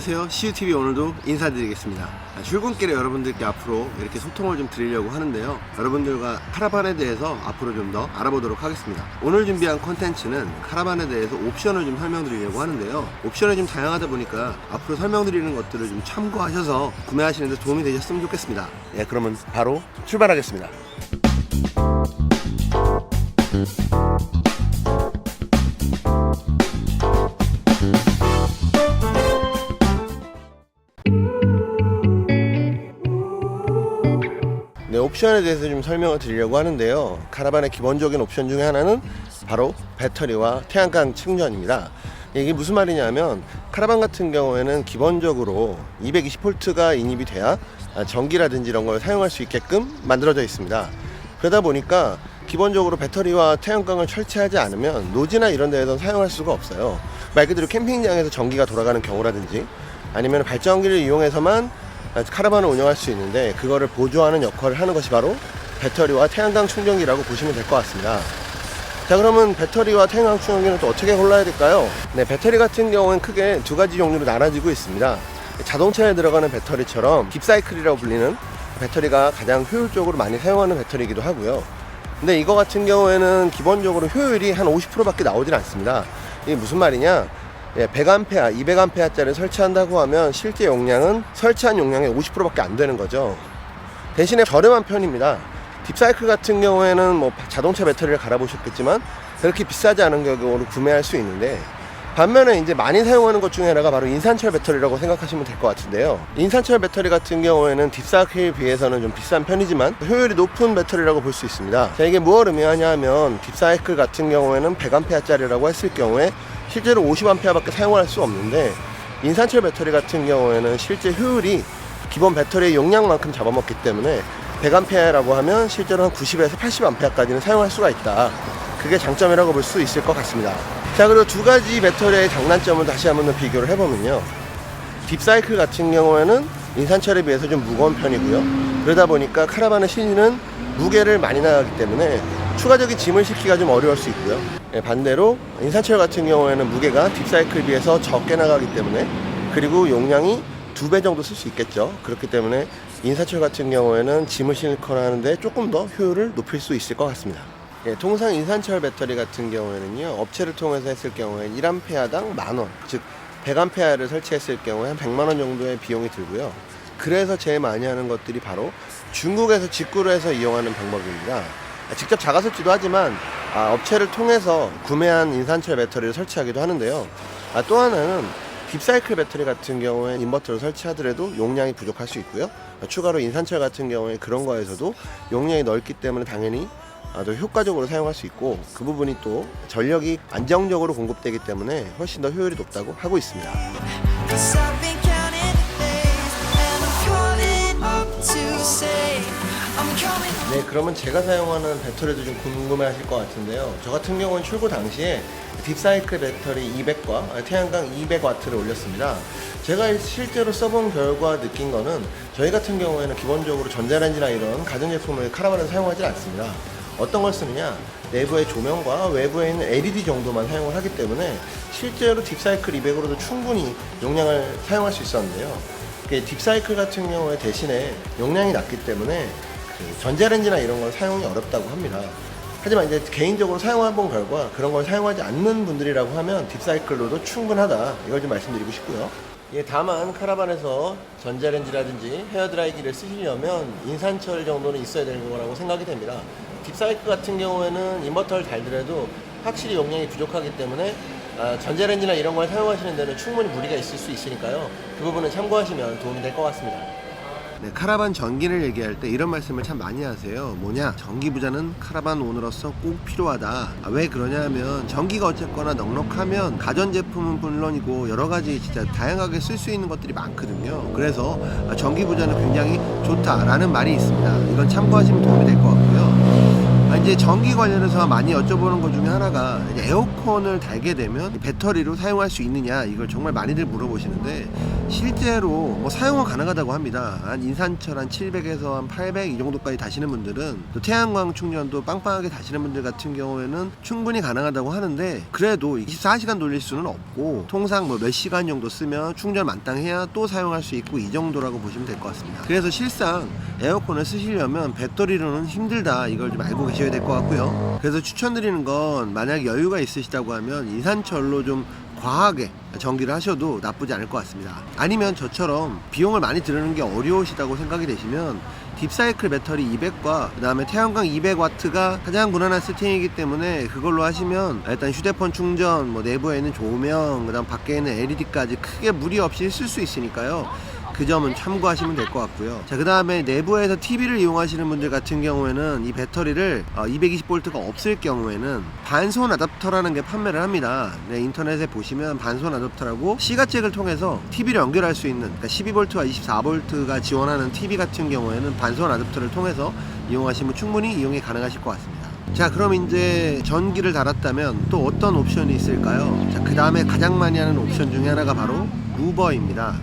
안녕하세요. CUTV 오늘도 인사드리겠습니다. 출근길에 여러분들께 앞으로 이렇게 소통을 좀 드리려고 하는데요. 여러분들과 카라반에 대해서 앞으로 좀 더 알아보도록 하겠습니다. 오늘 준비한 컨텐츠는 카라반에 대해서 옵션을 좀 설명드리려고 하는데요. 옵션이 좀 다양하다 보니까 앞으로 설명드리는 것들을 좀 참고하셔서 구매하시는 데 도움이 되셨으면 좋겠습니다. 예, 그러면 바로 출발하겠습니다. 네, 옵션에 대해서 좀 설명을 드리려고 하는데요. 카라반의 기본적인 옵션 중에 하나는 바로 배터리와 태양광 충전입니다. 이게 무슨 말이냐면 카라반 같은 경우에는 기본적으로 220V가 인입이 돼야 전기라든지 이런 걸 사용할 수 있게끔 만들어져 있습니다. 그러다 보니까 기본적으로 배터리와 태양광을 설치하지 않으면 노지나 이런 데에서 사용할 수가 없어요. 말 그대로 캠핑장에서 전기가 돌아가는 경우라든지 아니면 발전기를 이용해서만 카라반을 운영할 수 있는데 그거를 보조하는 역할을 하는 것이 바로 배터리와 태양광 충전기라고 보시면 될 것 같습니다. 자, 그러면 배터리와 태양광 충전기는 또 어떻게 골라야 될까요? 네, 배터리 같은 경우는 크게 두 가지 종류로 나눠지고 있습니다. 자동차에 들어가는 배터리처럼 딥사이클이라고 불리는 배터리가 가장 효율적으로 많이 사용하는 배터리이기도 하고요. 근데 이거 같은 경우에는 기본적으로 효율이 한 50%밖에 나오진 않습니다. 이게 무슨 말이냐? 100A, 200A짜리를 설치한다고 하면 실제 용량은 설치한 용량의 50%밖에 안 되는 거죠. 대신에 저렴한 편입니다. 딥사이클 같은 경우에는 뭐 자동차 배터리를 갈아보셨겠지만 그렇게 비싸지 않은 가격으로 구매할 수 있는데, 반면에 이제 많이 사용하는 것 중에 하나가 바로 인산철 배터리라고 생각하시면 될 것 같은데요. 인산철 배터리 같은 경우에는 딥사이클에 비해서는 좀 비싼 편이지만 효율이 높은 배터리라고 볼 수 있습니다. 자, 이게 무엇을 의미하냐 하면 딥사이클 같은 경우에는 100A짜리라고 했을 경우에 실제로 50A밖에 사용할 수 없는데, 인산철 배터리 같은 경우에는 실제 효율이 기본 배터리의 용량만큼 잡아먹기 때문에 100A라고 하면 실제로 한 90에서 80A까지는 사용할 수가 있다. 그게 장점이라고 볼 수 있을 것 같습니다. 자, 그리고 두 가지 배터리의 장단점을 다시 한번 더 비교를 해보면요. 딥사이클 같은 경우에는 인산철에 비해서 좀 무거운 편이고요. 그러다 보니까 카라반을 실리는 무게를 많이 나가기 때문에 추가적인 짐을 싣기가 좀 어려울 수 있고요. 반대로 인산철 같은 경우에는 무게가 딥사이클에 비해서 적게 나가기 때문에, 그리고 용량이 2배 정도 쓸 수 있겠죠. 그렇기 때문에 인산철 같은 경우에는 짐을 싣거나 하는데 조금 더 효율을 높일 수 있을 것 같습니다. 통상 인산철 배터리 같은 경우에는요, 업체를 통해서 했을 경우에 1A당 10,000원, 즉 100A를 설치했을 경우에 한 100만원 정도의 비용이 들고요. 그래서 제일 많이 하는 것들이 바로 중국에서 직구를 해서 이용하는 방법입니다. 직접 자가 설치도 하지만 업체를 통해서 구매한 인산철 배터리를 설치하기도 하는데요. 또 하나는 딥사이클 배터리 같은 경우에 인버터를 설치하더라도 용량이 부족할 수 있고요. 추가로 인산철 같은 경우에 그런 거에서도 용량이 넓기 때문에 당연히 더 효과적으로 사용할 수 있고, 그 부분이 또 전력이 안정적으로 공급되기 때문에 훨씬 더 효율이 높다고 하고 있습니다. 네, 그러면 제가 사용하는 배터리도 좀 궁금해 하실 것 같은데요. 저 같은 경우는 출고 당시에 딥사이클 배터리 200과 태양광 200W를 올렸습니다. 제가 실제로 써본 결과 느낀 거는, 저희 같은 경우에는 기본적으로 전자레인지나 이런 가전제품을 카라반에 사용하지 않습니다. 어떤 걸 쓰느냐, 내부의 조명과 외부에 있는 LED 정도만 사용을 하기 때문에 실제로 딥사이클 200으로도 충분히 용량을 사용할 수 있었는데요. 딥사이클 같은 경우에 대신에 용량이 낮기 때문에 전자레인지나 이런 걸 사용이 어렵다고 합니다. 하지만 이제 개인적으로 사용해본 결과 그런 걸 사용하지 않는 분들이라고 하면 딥사이클로도 충분하다, 이걸 좀 말씀드리고 싶고요. 다만 카라반에서 전자레인지라든지 헤어드라이기를 쓰시려면 인산철 정도는 있어야 되는 거라고 생각이 됩니다. 딥사이클 같은 경우에는 인버터를 달더라도 확실히 용량이 부족하기 때문에 전자레인지나 이런 걸 사용하시는 데는 충분히 무리가 있을 수 있으니까요. 그 부분은 참고하시면 도움이 될 것 같습니다. 네, 카라반 전기를 얘기할 때 이런 말씀을 참 많이 하세요. 뭐냐, 전기 부자는 카라반 오너로서 꼭 필요하다. 왜 그러냐 하면 전기가 어쨌거나 넉넉하면 가전제품은 물론이고 여러가지 진짜 다양하게 쓸 수 있는 것들이 많거든요. 그래서 전기 부자는 굉장히 좋다라는 말이 있습니다. 이건 참고하시면 도움이 될 것 같고요. 이제 전기 관련해서 많이 여쭤보는 것 중에 하나가 이제 에어컨을 달게 되면 배터리로 사용할 수 있느냐, 이걸 정말 많이들 물어보시는데 실제로 뭐 사용은 가능하다고 합니다. 한 인산철 한 700에서 한 800 이 정도까지 다시는 분들은, 또 태양광 충전도 빵빵하게 다시는 분들 같은 경우에는 충분히 가능하다고 하는데, 그래도 24시간 돌릴 수는 없고 통상 뭐 몇 시간 정도 쓰면 충전 만땅해야 또 사용할 수 있고, 이 정도라고 보시면 될 것 같습니다. 그래서 실상 에어컨을 쓰시려면 배터리로는 힘들다, 이걸 좀 알고 계셔야 될 것 같고요. 그래서 추천드리는 건, 만약 여유가 있으시다고 하면 인산철로 좀 과하게 전기를 하셔도 나쁘지 않을 것 같습니다. 아니면 저처럼 비용을 많이 들이는 게 어려우시다고 생각이 되시면 딥사이클 배터리 200과 그 다음에 태양광 200W가 가장 무난한 세팅이기 때문에 그걸로 하시면 일단 휴대폰 충전, 뭐 내부에 있는 조명, 그 다음 밖에 있는 LED까지 크게 무리 없이 쓸 수 있으니까요. 그 점은 참고하시면 될 것 같고요. 자, 그 다음에 내부에서 TV를 이용하시는 분들 같은 경우에는 이 배터리를 220V가 없을 경우에는 반손 아답터라는 게 판매를 합니다. 네, 인터넷에 보시면 반손 아답터라고 시가잭을 통해서 TV를 연결할 수 있는, 그러니까 12V와 24V가 지원하는 TV 같은 경우에는 반손 아답터를 통해서 이용하시면 충분히 이용이 가능하실 것 같습니다. 자, 그럼 이제 전기를 달았다면 또 어떤 옵션이 있을까요? 자, 그 다음에 가장 많이 하는 옵션 중에 하나가 바로 무버입니다.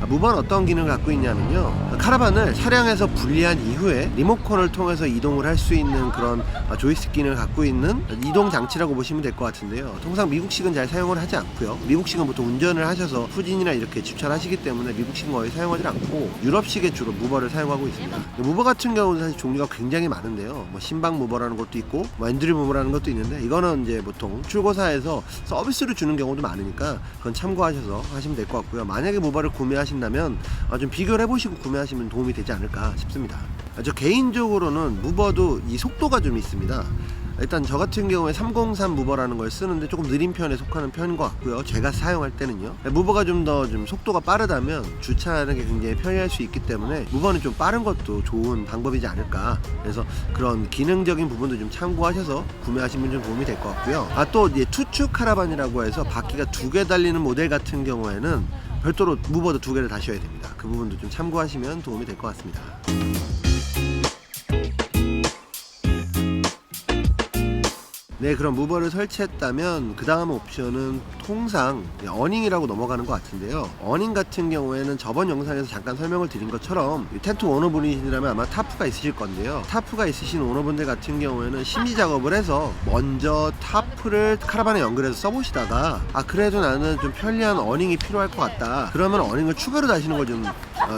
무버는 어떤 기능을 갖고 있냐면요, 카라반을 차량에서 분리한 이후에 리모컨을 통해서 이동을 할 수 있는 그런 조이스틱 기능을 갖고 있는 이동 장치라고 보시면 될 것 같은데요. 통상 미국식은 잘 사용을 하지 않고요. 미국식은 보통 운전을 하셔서 후진이나 이렇게 주차를 하시기 때문에 미국식은 거의 사용하지 않고 유럽식에 주로 무버를 사용하고 있습니다. 무버 같은 경우는 사실 종류가 굉장히 많은데요, 뭐 신박 무버라는 것도 있고 뭐 앤드류 무버라는 것도 있는데, 이거는 이제 보통 출고사에서 서비스로 주는 경우도 많으니까 그건 참고하셔서 하시면 될 것 같고요. 만약에 무버를 구매하신다면 좀 비교를 해보시고 구매하시면 도움이 되지 않을까 싶습니다. 저 개인적으로는 무버도 이 속도가 좀 있습니다. 일단 저 같은 경우에 303 무버라는 걸 쓰는데 조금 느린 편에 속하는 편인 것 같고요. 제가 사용할 때는요, 무버가 좀 더 좀 속도가 빠르다면 주차하는 게 굉장히 편리할 수 있기 때문에 무버는 좀 빠른 것도 좋은 방법이지 않을까. 그래서 그런 기능적인 부분도 좀 참고하셔서 구매하시면 좀 도움이 될 것 같고요. 또 이제 투축 카라반이라고 해서 바퀴가 2개 달리는 모델 같은 경우에는 별도로 무버도 2개를 다셔야 됩니다. 그 부분도 좀 참고하시면 도움이 될 것 같습니다. 네, 그럼 무버를 설치했다면 그 다음 옵션은 통상 어닝이라고 넘어가는 것 같은데요. 어닝 같은 경우에는 저번 영상에서 잠깐 설명을 드린 것처럼 텐트 오너분이시라면 아마 타프가 있으실 건데요, 타프가 있으신 오너분들 같은 경우에는 심리 작업을 해서 먼저 타프를 카라반에 연결해서 써보시다가 그래도 나는 좀 편리한 어닝이 필요할 것 같다, 그러면 어닝을 추가로 다시는 걸 좀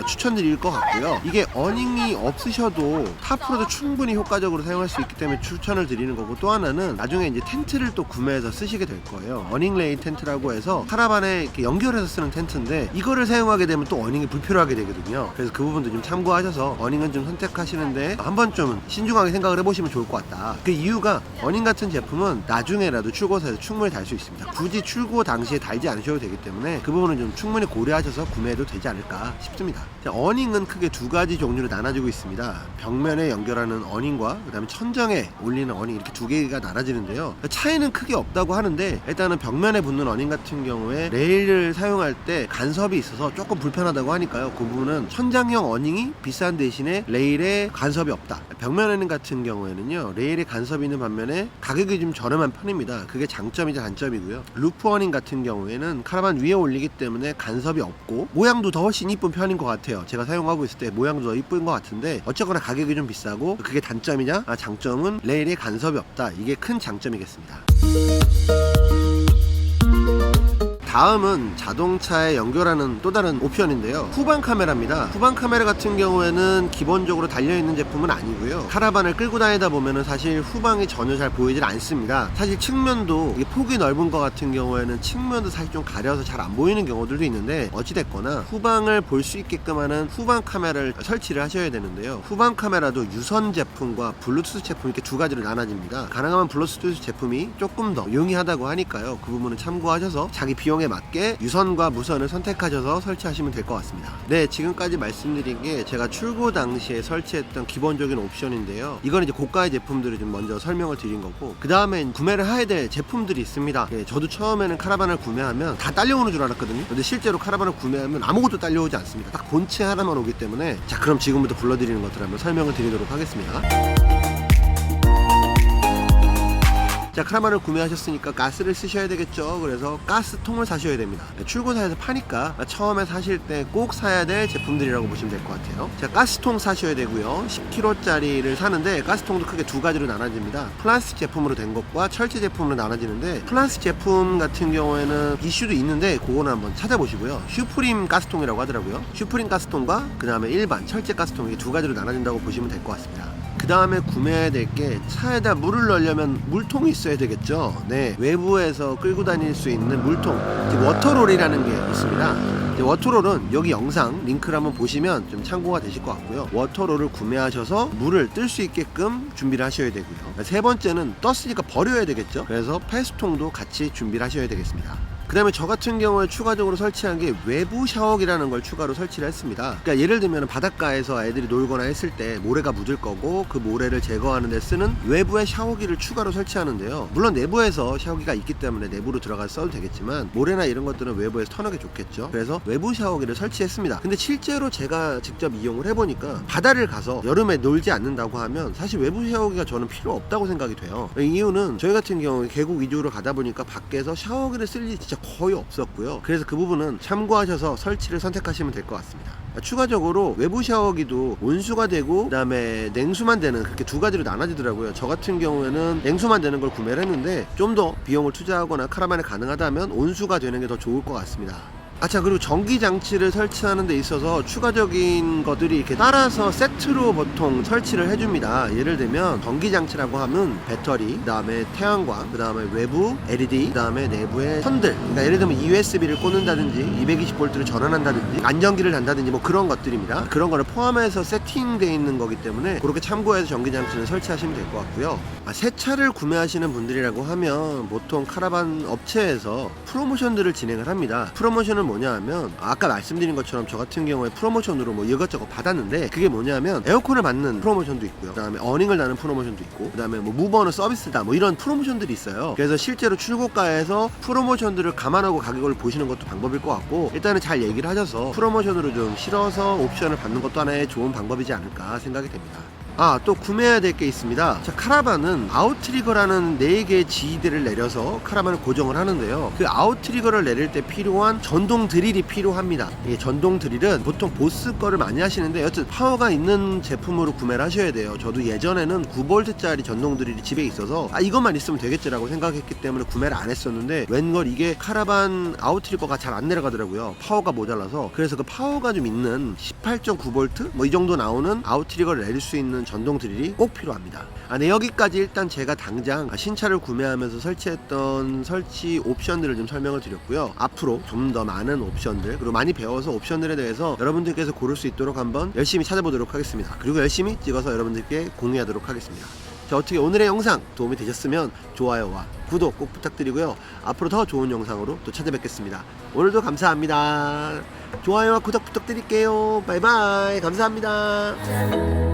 추천드릴 것 같고요. 이게 어닝이 없으셔도 타프로도 충분히 효과적으로 사용할 수 있기 때문에 추천을 드리는 거고, 또 하나는 나중에 이제 텐트를 또 구매해서 쓰시게 될 거예요. 어닝 레인 텐트라고 해서 카라반에 이렇게 연결해서 쓰는 텐트인데, 이거를 사용하게 되면 또 어닝이 불필요하게 되거든요. 그래서 그 부분도 좀 참고하셔서 어닝은 좀 선택하시는데 한 번쯤은 신중하게 생각을 해보시면 좋을 것 같다. 그 이유가 어닝 같은 제품은 나중에라도 출고사에서 충분히 달 수 있습니다. 굳이 출고 당시에 달지 않으셔도 되기 때문에 그 부분은 좀 충분히 고려하셔서 구매해도 되지 않을까 싶습니다. 자, 어닝은 크게 2가지 종류로 나눠지고 있습니다. 벽면에 연결하는 어닝과 그 다음에 천정에 올리는 어닝, 이렇게 2개가 나눠지는데요. 차이는 크게 없다고 하는데, 일단은 벽면에 붙는 어닝 같은 경우에 레일을 사용할 때 간섭이 있어서 조금 불편하다고 하니까요. 그 부분은 천장형 어닝이 비싼 대신에 레일에 간섭이 없다. 벽면 어닝 같은 경우에는요, 레일에 간섭이 있는 반면에 가격이 좀 저렴한 편입니다. 그게 장점이자 단점이고요. 루프 어닝 같은 경우에는 카라반 위에 올리기 때문에 간섭이 없고 모양도 더 훨씬 이쁜 편인 것 같아요. 제가 사용하고 있을 때 모양도 더 이쁜 것 같은데, 어쨌거나 가격이 좀 비싸고, 그게 단점이냐? 장점은 레일에 간섭이 없다. 이게 큰 장점이겠습니다. 다음은 자동차에 연결하는 또 다른 옵션인데요, 후방 카메라입니다. 후방 카메라 같은 경우에는 기본적으로 달려있는 제품은 아니고요, 카라반을 끌고 다니다 보면은 사실 후방이 전혀 잘 보이질 않습니다. 사실 측면도 이게 폭이 넓은 것 같은 경우에는 측면도 사실 좀 가려서 잘 안 보이는 경우들도 있는데, 어찌됐거나 후방을 볼 수 있게끔 하는 후방 카메라를 설치를 하셔야 되는데요, 후방 카메라도 유선 제품과 블루투스 제품 이렇게 2가지로 나눠집니다. 가능하면 블루투스 제품이 조금 더 용이하다고 하니까요, 그 부분은 참고하셔서 자기 비용에 사용에 맞게 유선과 무선을 선택하셔서 설치하시면 될 것 같습니다. 네, 지금까지 말씀드린 게 제가 출고 당시에 설치했던 기본적인 옵션인데요. 이건 이제 고가의 제품들을 좀 먼저 설명을 드린 거고, 그 다음에 구매를 해야 될 제품들이 있습니다. 네, 저도 처음에는 카라반을 구매하면 다 딸려오는 줄 알았거든요. 근데 실제로 카라반을 구매하면 아무것도 딸려오지 않습니다. 딱 본체 하나만 오기 때문에, 자, 그럼 지금부터 불러드리는 것들 한번 설명을 드리도록 하겠습니다. 자, 카라반을 구매하셨으니까 가스를 쓰셔야 되겠죠. 그래서 가스통을 사셔야 됩니다. 출고사에서 파니까 처음에 사실 때 꼭 사야 될 제품들이라고 보시면 될 것 같아요. 자, 가스통 사셔야 되고요. 10kg짜리를 사는데 가스통도 크게 두 가지로 나눠집니다. 플라스틱 제품으로 된 것과 철제 제품으로 나눠지는데, 플라스틱 제품 같은 경우에는 이슈도 있는데 그거는 한번 찾아보시고요. 슈프림 가스통이라고 하더라고요. 슈프림 가스통과 그 다음에 일반 철제 가스통, 이게 두 가지로 나눠진다고 보시면 될 것 같습니다. 그 다음에 구매해야 될 게, 차에다 물을 넣으려면 물통이 있어야 되겠죠. 네, 외부에서 끌고 다닐 수 있는 물통, 워터롤이라는 게 있습니다. 워터롤은 여기 영상 링크를 한번 보시면 좀 참고가 되실 것 같고요. 워터롤을 구매하셔서 물을 뜰 수 있게끔 준비를 하셔야 되고요. 세 번째는 떴으니까 버려야 되겠죠. 그래서 폐수통도 같이 준비를 하셔야 되겠습니다. 그 다음에 저 같은 경우에 추가적으로 설치한 게 외부 샤워기라는 걸 추가로 설치를 했습니다. 그러니까 예를 들면 바닷가에서 애들이 놀거나 했을 때 모래가 묻을 거고, 그 모래를 제거하는 데 쓰는 외부의 샤워기를 추가로 설치하는데요. 물론 내부에서 샤워기가 있기 때문에 내부로 들어가서 써도 되겠지만, 모래나 이런 것들은 외부에서 터는 게 좋겠죠. 그래서 외부 샤워기를 설치했습니다. 근데 실제로 제가 직접 이용을 해보니까, 바다를 가서 여름에 놀지 않는다고 하면 사실 외부 샤워기가 저는 필요 없다고 생각이 돼요. 이유는 저희 같은 경우에 계곡 위주로 가다 보니까 밖에서 샤워기를 쓸 일이 진짜 거의 없었고요. 그래서 그 부분은 참고하셔서 설치를 선택하시면 될 것 같습니다. 추가적으로 외부 샤워기도 온수가 되고, 그 다음에 냉수만 되는, 그렇게 두 가지로 나눠지더라고요. 저 같은 경우에는 냉수만 되는 걸 구매를 했는데, 좀 더 비용을 투자하거나 카라반에 가능하다면 온수가 되는 게 더 좋을 것 같습니다. 자, 그리고 전기 장치를 설치하는 데 있어서 추가적인 것들이 이렇게 따라서 세트로 보통 설치를 해줍니다. 예를 들면 전기 장치라고 하면 배터리, 그 다음에 태양광, 그 다음에 외부 LED, 그 다음에 내부의 선들, 그러니까 예를 들면 USB를 꽂는다든지 220V를 전환한다든지 안전기를 단다든지 뭐 그런 것들입니다. 그런 거를 포함해서 세팅되어 있는 거기 때문에 그렇게 참고해서 전기 장치를 설치하시면 될 것 같고요. 새 차를 구매하시는 분들이라고 하면 보통 카라반 업체에서 프로모션들을 진행을 합니다. 프로모션은 뭐냐 하면, 아까 말씀드린 것처럼 저 같은 경우에 프로모션으로 뭐 이것저것 받았는데, 그게 뭐냐 하면 에어컨을 받는 프로모션도 있고요, 그 다음에 어닝을 다는 프로모션도 있고, 그 다음에 뭐 무버너 서비스다, 뭐 이런 프로모션들이 있어요. 그래서 실제로 출고가에서 프로모션들을 감안하고 가격을 보시는 것도 방법일 것 같고, 일단은 잘 얘기를 하셔서 프로모션으로 좀 실어서 옵션을 받는 것도 하나의 좋은 방법이지 않을까 생각이 됩니다. 또 구매해야 될 게 있습니다. 자, 카라반은 아웃트리거라는 4개의 지지대를 내려서 카라반을 고정을 하는데요. 그 아웃트리거를 내릴 때 필요한 전동 드릴이 필요합니다. 이 전동 드릴은 보통 보스 거를 많이 하시는데, 여튼 파워가 있는 제품으로 구매를 하셔야 돼요. 저도 예전에는 9V짜리 전동 드릴이 집에 있어서 이것만 있으면 되겠지라고 생각했기 때문에 구매를 안 했었는데, 웬걸 이게 카라반 아웃트리거가 잘 안 내려가더라고요. 파워가 모자라서. 그래서 그 파워가 좀 있는 18.9V 뭐 이 정도 나오는 아웃트리거를 내릴 수 있는 전동 드릴이 꼭 필요합니다. 네, 여기까지 일단 제가 당장 신차를 구매하면서 설치했던 설치 옵션들을 좀 설명을 드렸고요. 앞으로 좀 더 많은 옵션들, 그리고 많이 배워서 옵션들에 대해서 여러분들께서 고를 수 있도록 한번 열심히 찾아보도록 하겠습니다. 그리고 열심히 찍어서 여러분들께 공유하도록 하겠습니다. 자, 어떻게 오늘의 영상 도움이 되셨으면 좋아요와 구독 꼭 부탁드리고요. 앞으로 더 좋은 영상으로 또 찾아뵙겠습니다. 오늘도 감사합니다. 좋아요와 구독 부탁드릴게요. 바이바이. 감사합니다.